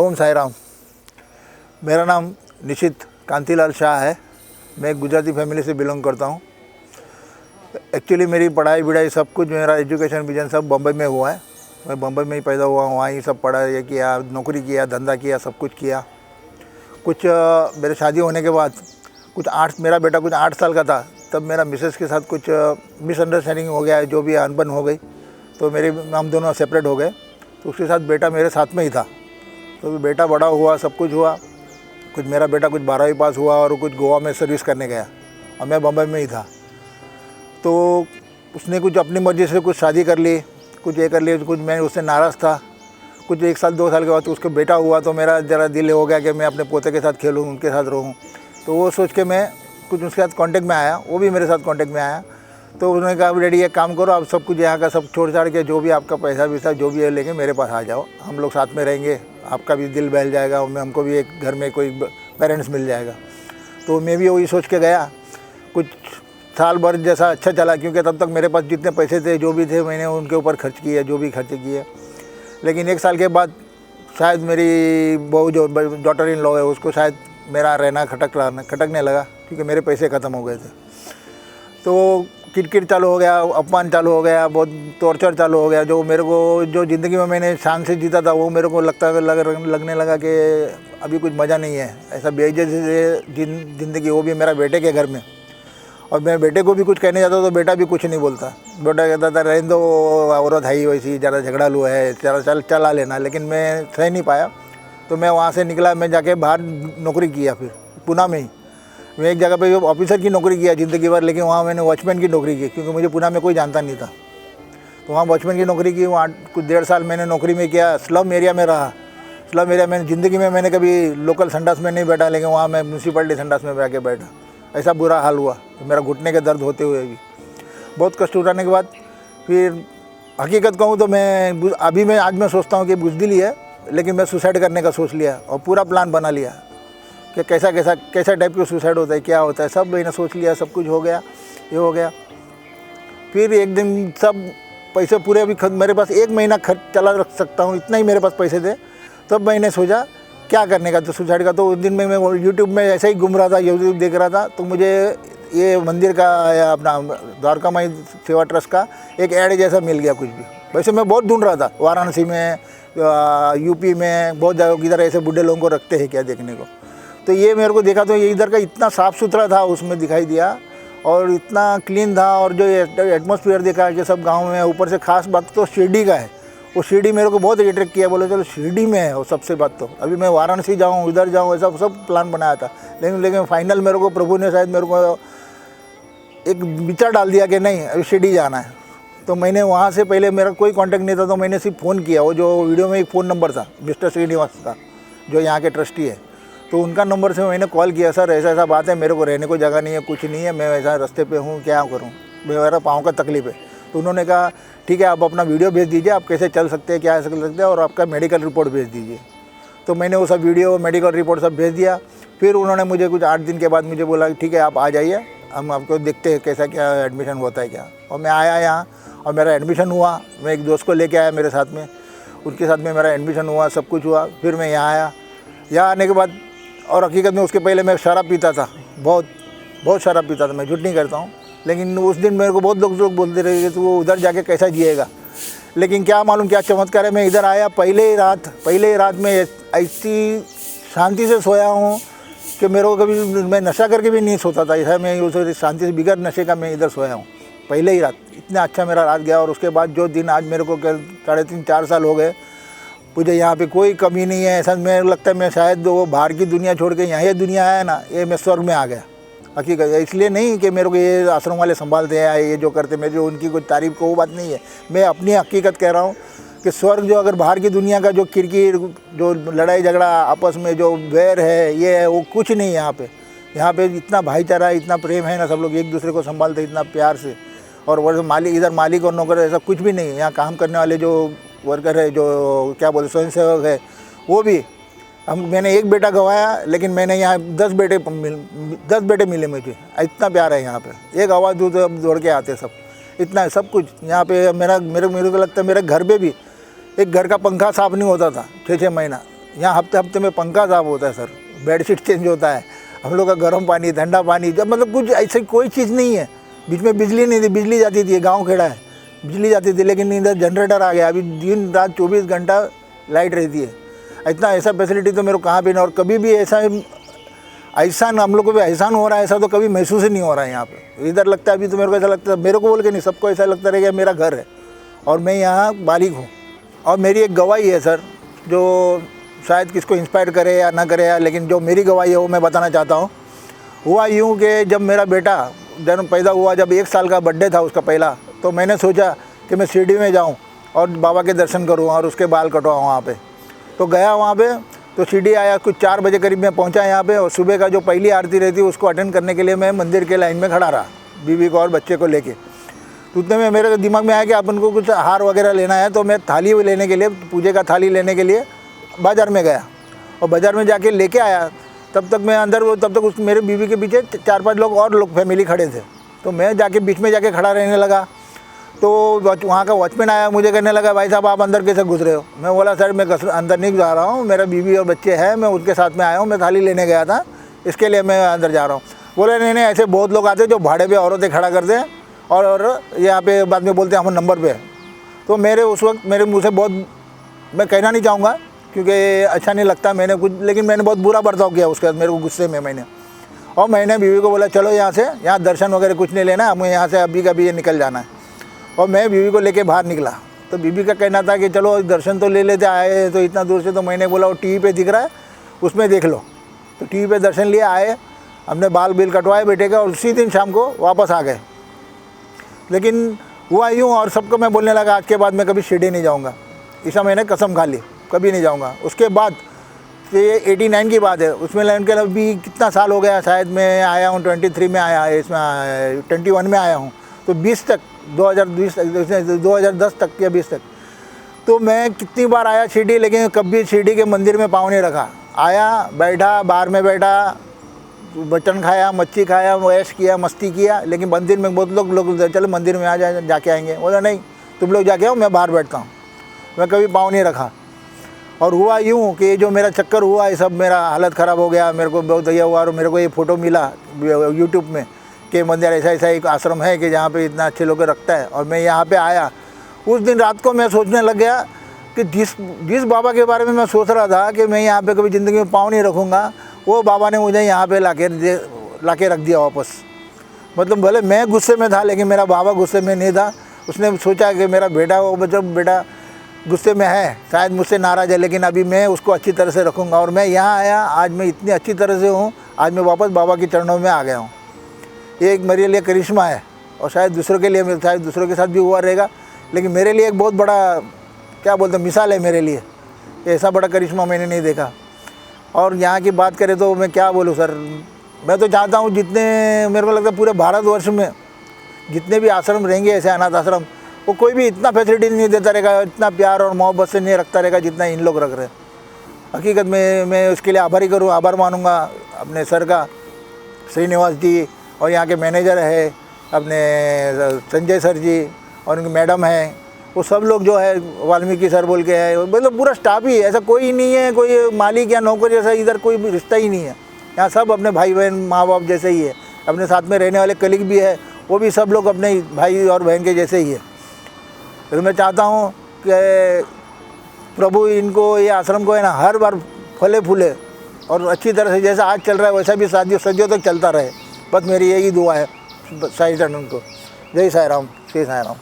ओम साई राम। मेरा नाम निशित कांतिलाल शाह है। मैं एक गुजराती फैमिली से बिलोंग करता हूँ। एक्चुअली मेरी पढ़ाई विढ़ाई सब कुछ, मेरा एजुकेशन विजन सब बम्बई में हुआ है। मैं बम्बई में ही पैदा हुआ हूँ, वहाँ ही सब पढ़ा ये किया, नौकरी किया, धंधा किया, सब कुछ किया। कुछ मेरे शादी होने के बाद मेरा बेटा कुछ 8 साल का था, तब मेरा मिसेस के साथ कुछ मिसअंडरस्टैंडिंग हो गया, जो भी अनबन हो गई, तो हम दोनों सेपरेट हो गए। तो उसके साथ बेटा मेरे साथ में ही था। तो बेटा बड़ा हुआ, सब कुछ हुआ। मेरा बेटा कुछ 12वीं पास हुआ और कुछ गोवा में सर्विस करने गया और मैं बम्बई में ही था। तो उसने कुछ अपनी मर्ज़ी से कुछ शादी कर ली, कुछ ये कर ली, कुछ मैं उससे नाराज़ था। कुछ 1 साल 2 साल के बाद तो उसका बेटा हुआ, तो मेरा ज़रा दिल हो गया कि मैं अपने पोते के साथ खेलूँ, उनके साथ रहूँ। तो वो सोच के मैं कुछ उसके साथ कांटेक्ट में आया, वो भी मेरे साथ कांटेक्ट में आया। तो उन्होंने कहा डैडी एक काम करो, आप सब कुछ यहाँ का सब छोड़ छाड़ के, जो भी आपका पैसा वैसा जो भी है लेके मेरे पास आ जाओ, हम लोग साथ में रहेंगे, आपका भी दिल बहल जाएगा, हमको भी एक घर में कोई पेरेंट्स मिल जाएगा। तो मैं भी वही सोच के गया। कुछ साल भर जैसा अच्छा चला, क्योंकि तब तक मेरे पास जितने पैसे थे, जो भी थे, मैंने उनके ऊपर खर्च किए, जो भी खर्च किए। लेकिन 1 साल के बाद शायद मेरी बहू जो डॉटर इन लॉ है, उसको शायद मेरा रहना खटकने लगा, क्योंकि मेरे पैसे ख़त्म हो गए थे। तो किरकिर चालू हो गया, अपमान चालू हो गया, बहुत टॉर्चर चालू हो गया। जो मेरे को जो ज़िंदगी में मैंने शान से जीता था, वो मेरे को लगने लगा कि अभी कुछ मज़ा नहीं है। ऐसा बेइज्जती से ज़िंदगी, वो भी मेरा बेटे के घर में। और मैं बेटे को भी कुछ कहने जाता तो बेटा भी कुछ नहीं बोलता। बेटा कहता था रहने दो, औरत है ही वैसी, ज़रा झगड़ालू है, चला लेना। लेकिन मैं सह नहीं पाया, तो मैं वहाँ से निकला। मैं जाके बाहर नौकरी किया, फिर पुणे में ही। मैं एक जगह पे ऑफिसर की नौकरी किया ज़िंदगी भर, लेकिन वहाँ मैंने वॉचमैन की नौकरी की, क्योंकि मुझे पुणे में कोई जानता नहीं था। तो वहाँ वॉचमैन की नौकरी की, वहाँ कुछ 1.5 साल मैंने नौकरी में किया। स्लम एरिया में रहा। स्लम एरिया में ज़िंदगी में मैंने कभी लोकल संडास में नहीं बैठा, लेकिन वहाँ मैं म्यूनसिपलिटी संडास में जाके बैठा। ऐसा बुरा हाल हुआ, मेरा घुटने के दर्द होते हुए भी। बहुत कष्ट उठाने के बाद फिर हकीकत कहूँ तो आज मैं सोचता हूँ कि बुज़दिली है, लेकिन मैं सुसाइड करने का सोच लिया और पूरा प्लान बना लिया कि कैसा टाइप का सुसाइड होता है, क्या होता है, सब मैंने सोच लिया। सब कुछ हो गया, ये हो गया। फिर एक दिन सब पैसे पूरे अभी मेरे पास 1 महीना खर्च चला रख सकता हूँ, इतना ही मेरे पास पैसे थे। तब मैंने सोचा क्या करने का, तो सुसाइड का। तो उस दिन में मैं यूट्यूब में ऐसे ही घूम रहा था, यूट्यूब देख रहा था, तो मुझे ये मंदिर का अपना द्वारका माई सेवा ट्रस्ट का एक ऐड जैसा मिल गया कुछ भी। वैसे मैं बहुत ढूंढ रहा था, वाराणसी में, यूपी में, बहुत जगह इधर ऐसे बूढ़े लोगों को रखते हैं क्या देखने को। तो ये मेरे को देखा, तो ये इधर का इतना साफ़ सुथरा था, उसमें दिखाई दिया, और इतना क्लीन था। और जो एटमॉस्फेयर देखा कि सब गाँव में, ऊपर से खास बात तो शिरडी का है। वो शिरडी मेरे को बहुत अट्रैक्ट किया। बोले चलो शिरडी में है वो सबसे बात। तो अभी मैं वाराणसी जाऊँ, इधर जाऊँ, ऐसा सब प्लान बनाया था। लेकिन फाइनल मेरे को प्रभु ने शायद मेरे को एक विचार डाल दिया कि नहीं, अभी शिरडी जाना है। तो मैंने वहाँ से, पहले मेरा कोई कांटेक्ट नहीं था, तो मैंने सिर्फ फ़ोन किया। वो जो वीडियो में एक फ़ोन नंबर था मिस्टर श्रीनिवास का, जो यहाँ के ट्रस्टी है, तो उनका नंबर से मैंने कॉल किया। सर ऐसा ऐसा बात है, मेरे को रहने को जगह नहीं है, कुछ नहीं है, मैं ऐसा रास्ते पे हूँ, क्या करूँ, मेरा पाँव का तकलीफ़ है। तो उन्होंने कहा ठीक है, आप अपना वीडियो भेज दीजिए, आप कैसे चल सकते हैं, क्या ऐसा कर सकते हैं, और आपका मेडिकल रिपोर्ट भेज दीजिए। तो मैंने वो सब वीडियो, मेडिकल रिपोर्ट सब भेज दिया। फिर उन्होंने मुझे कुछ 8 दिन के बाद मुझे बोला ठीक है आप आ जाइए, हम आपको देखते हैं कैसा क्या एडमिशन होता है क्या। और मैं आया यहाँ और मेरा एडमिशन हुआ। मैं एक दोस्त को लेके आया मेरे साथ में, उनके साथ में मेरा एडमिशन हुआ, सब कुछ हुआ। फिर मैं यहाँ आया। यहाँ आने के बाद, और हकीकत में उसके पहले मैं शराब पीता था, बहुत शराब पीता था, मैं झूठ नहीं करता हूँ। लेकिन उस दिन मेरे को बहुत लोग बोलते रहे कि तू उधर जाके कैसा जिएगा। लेकिन क्या मालूम क्या चमत्कार है, मैं इधर आया पहले ही रात में ऐसी शांति से सोया हूँ कि मेरे को कभी, मैं नशा करके भी नहीं सोता था। ऐसा मैं उस शांति से, बिगड़ नशे का मैं इधर सोया हूँ पहले ही रात। इतना अच्छा मेरा रात गया। और उसके बाद जो दिन आज मेरे को 3.5-4 साल हो गए, मुझे यहाँ पे कोई कमी नहीं है। ऐसा मेरे लगता है मैं शायद वो बाहर की दुनिया छोड़ के यहाँ ये दुनिया आया ना, ये मैं स्वर्ग में आ गया। हकीकत इसलिए नहीं कि मेरे को ये आश्रम वाले संभालते हैं, ये जो करते, मैं जो उनकी कुछ तारीफ़ को वो बात नहीं है। मैं अपनी हकीकत कह रहा हूँ कि स्वर्ग जो, अगर बाहर की दुनिया का जो किरकिर, जो लड़ाई झगड़ा आपस में जो वैर है, ये है, वो कुछ नहीं यहाँ पे। यहाँ पे इतना भाईचारा, इतना प्रेम है ना, सब लोग एक दूसरे को संभालते इतना प्यार से। और वो मालिक, इधर मालिक और नौकर ऐसा कुछ भी नहीं है। यहाँ काम करने वाले जो वर्कर है, जो क्या बोलते स्वयंसेवक है, वो भी मैंने एक बेटा गंवाया, लेकिन मैंने यहाँ 10 बेटे मिले मुझे। इतना प्यार है यहाँ पे। एक आवाज़ दूर तो दौड़ के आते सब, इतना है सब कुछ यहाँ पे। मेरे को लगता है मेरे घर पे भी एक घर का पंखा साफ नहीं होता था 6-6 महीना। यहाँ हफ्ते हफ्ते में पंखा साफ होता है सर, बेडशीट चेंज होता है, हम लोग का गर्म पानी, ठंडा पानी, जब मतलब कुछ ऐसी कोई चीज़ नहीं है। बीच में बिजली नहीं थी, बिजली जाती थी, गांव खेड़ा है, बिजली जाती थी, लेकिन इधर जनरेटर आ गया, अभी दिन रात 24 घंटा लाइट रहती है। इतना ऐसा फैसिलिटी तो मेरे को कहाँ भी नहीं, और कभी भी ऐसा एहसान हम लोग को भी एहसान हो रहा है ऐसा तो कभी महसूस ही नहीं हो रहा है यहाँ पे। इधर लगता है अभी तो मेरे को ऐसा लगता है, मेरे को बोल के नहीं, सबको ऐसा लगता रहेगा मेरा घर है और मैं यहाँ मालिक हूँ। और मेरी एक गवाही है सर, जो शायद किसको इंस्पायर करे या ना करे, लेकिन जो मेरी गवाही है वो मैं बताना चाहता हूँ। हुआ यूँ कि जब मेरा बेटा जन्म पैदा हुआ, जब 1 साल का बर्थडे था उसका पहला, तो मैंने सोचा कि मैं शिरडी में जाऊँ और बाबा के दर्शन करूँ और उसके बाल कटवाऊँ वहाँ पे। तो गया वहाँ पे, तो शिरडी आया, कुछ 4 बजे करीब मैं पहुँचा यहाँ पे, और सुबह का जो पहली आरती रहती है उसको अटेंड करने के लिए मैं मंदिर के लाइन में खड़ा रहा, बीवी को और बच्चे को लेके। तो उतने में मेरे दिमाग में आया कि अपन को कुछ हार वगैरह लेना है, तो मैं थाली लेने के लिए, पूजे का थाली लेने के लिए बाज़ार में गया और बाज़ार में जाके लेके आया। तब तक मैं अंदर, वो तब तक उस मेरे बीवी के पीछे 4-5 लोग और लोग फैमिली खड़े थे। तो मैं जाके बीच में जाके खड़ा रहने लगा। तो वहाँ का वॉचमैन आया, मुझे कहने लगा, भाई साहब आप अंदर कैसे घुस रहे हो? मैं बोला, सर मैं अंदर नहीं जा रहा हूँ, मेरा बीवी और बच्चे हैं, मैं उनके साथ में आया हूँ, मैं थाली लेने गया था, इसके लिए मैं अंदर जा रहा हूँ। बोले नहीं नहीं, ऐसे बहुत लोग आते जो भाड़े पे औरतें खड़ा करते हैं और यहाँ पे बाद में बोलते हैं हम नंबर पे। तो मेरे उस वक्त मेरे मुँह से बहुत, मैं कहना नहीं चाहूँगा क्योंकि अच्छा नहीं लगता मैंने कुछ, लेकिन मैंने बहुत बुरा बर्ताव किया उसके बाद मेरे को गुस्से में मैंने बीवी को बोला, चलो यहाँ से, यहाँ दर्शन वगैरह कुछ नहीं लेना, हमें यहाँ से अभी कभी ये निकल जाना है। और मैं बीवी को लेके बाहर निकला। तो बीवी का कहना था कि चलो दर्शन तो ले लेते, आए तो इतना दूर से। तो मैंने बोला वो टीवी पे दिख रहा है उसमें देख लो। तो टीवी पे दर्शन लिए आए, हमने बाल बिल कटवाए बेटे का, और उसी दिन शाम को वापस आ गए। लेकिन हुआ यूँ, और सबको मैं बोलने लगा आज के बाद मैं कभी शिरडी नहीं जाऊँगा। ऐसा मैंने कसम खा ली, कभी नहीं जाऊँगा। उसके बाद ये 89 की बात है, उसमें उनके अभी कितना साल हो गया, शायद मैं आया हूँ 23 में आया, इसमें 21 में आया हूँ, तो 20 तक 2010 तक या 20 तक तो मैं कितनी बार आया शिरडी, लेकिन कभी शिरडी के मंदिर में पाँव नहीं रखा। आया, बैठा, बाहर में बैठा, बटन खाया, मच्छी खाया, ऐश किया, मस्ती किया। लेकिन मंदिर में बहुत लोग चलो मंदिर में आ जाए, जाके आएंगे। बोला नहीं, तुम लोग जाके आओ, मैं बाहर बैठता हूँ। मैं कभी पाँव नहीं रखा। और हुआ यूँ कि जो मेरा चक्कर हुआ ये सब, मेरा हालत ख़राब हो गया, मेरे को बहुत यह हुआ। और मेरे को ये फ़ोटो मिला यूट्यूब में कि मंदिर ऐसा एक आश्रम है कि जहाँ पे इतना अच्छे लोग रखता है। और मैं यहाँ पे आया, उस दिन रात को मैं सोचने लग गया कि जिस बाबा के बारे में मैं सोच रहा था कि मैं यहाँ पे कभी ज़िंदगी में पाँव नहीं रखूँगा, वो बाबा ने मुझे यहाँ पे लाके रख दिया वापस। मतलब भले मैं गुस्से में था, लेकिन मेरा बाबा गुस्से में नहीं था। उसने सोचा कि मेरा बेटा, वो मतलब बेटा गुस्से में है, शायद मुझसे नाराज़ है, लेकिन अभी मैं उसको अच्छी तरह से रखूँगा। और मैं यहाँ आया, आज मैं इतनी अच्छी तरह से हूँ, आज मैं वापस बाबा के चरणों में आ गया हूँ। ये एक मेरे लिए करिश्मा है, और शायद दूसरों के लिए, शायद दूसरों के साथ भी हुआ रहेगा, लेकिन मेरे लिए एक बहुत बड़ा, क्या बोलते हैं, मिसाल है मेरे लिए। ऐसा बड़ा करिश्मा मैंने नहीं देखा। और यहाँ की बात करें तो मैं क्या बोलूँ सर, मैं तो चाहता हूँ जितने, मेरे को लगता है पूरे भारतवर्ष में जितने भी आश्रम रहेंगे ऐसे अनाथ आश्रम, वो कोई भी इतना फैसिलिटी नहीं देता रहेगा, इतना प्यार और मोहब्बत से नहीं रखता रहेगा जितना इन लोग रख रहे हैं। हकीकत में मैं उसके लिए आभार मानूंगा अपने सर का, श्रीनिवास जी, और यहाँ के मैनेजर है अपने संजय सर जी, और उनकी मैडम है, वो सब लोग जो है वाल्मीकि सर बोल के है, मतलब पूरा स्टाफ ही है। ऐसा कोई नहीं है, कोई मालिक या नौकर जैसा इधर कोई रिश्ता ही नहीं है। यहाँ सब अपने भाई बहन, माँ बाप जैसे ही है। अपने साथ में रहने वाले कलीग भी है, वो भी सब लोग अपने भाई और बहन के जैसे ही है। तो मैं चाहता हूँ कि प्रभु इनको, ये आश्रम को है ना, हर बार फले फूले और अच्छी तरह से जैसा आज चल रहा है वैसा भी सदियों तक चलता रहे। बस मेरी यही दुआ है साईं चरण को। जय साईं राम, श्री साईं राम।